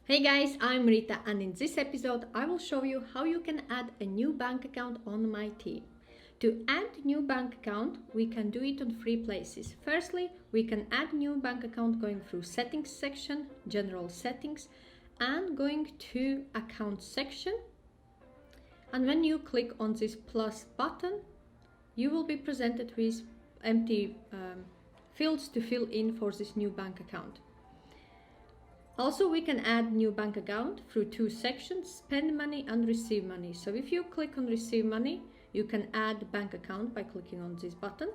Hey guys, I'm Rita, and in this episode I will show you how you can add a new bank account on MyT. To add new bank account, we can do it on three places. Firstly, we can add new bank account going through settings section, general settings, and going to account section. And when you click on this plus button, you will be presented with empty fields to fill in for this new bank account. Also, we can add new bank account through two sections, spend money and receive money. So if you click on receive money, you can add bank account by clicking on this button.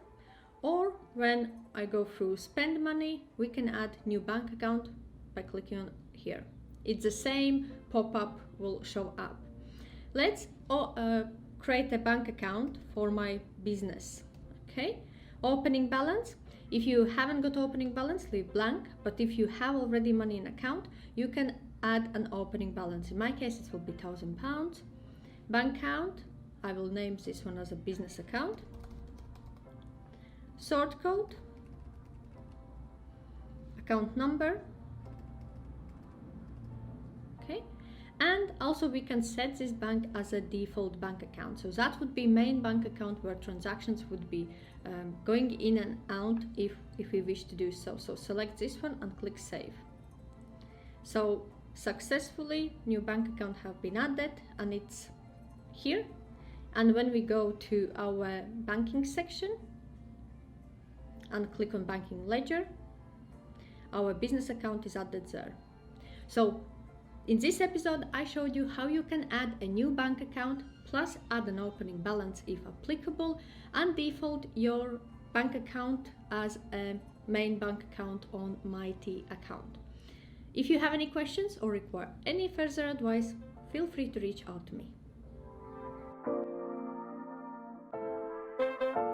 Or when I go through spend money, we can add new bank account by clicking on here. It's the same pop-up will show up. Let's create a bank account for my business. Okay, opening balance. If you haven't got opening balance, leave blank, but if you have already money in account, you can add an opening balance. In my case, it will be £1,000. Bank account, I will name this one as a business account. Sort code, account number, okay, and also we can set this bank as a default bank account. So that would be main bank account where transactions would be going in and out if we wish to do so. So select this one and click save. So successfully new bank account have been added and it's here. And when we go to our banking section and click on banking ledger, our business account is added there. So in this episode, I showed you how you can add a new bank account plus add an opening balance if applicable and default your bank account as a main bank account on MyT account. If you have any questions or require any further advice, feel free to reach out to me.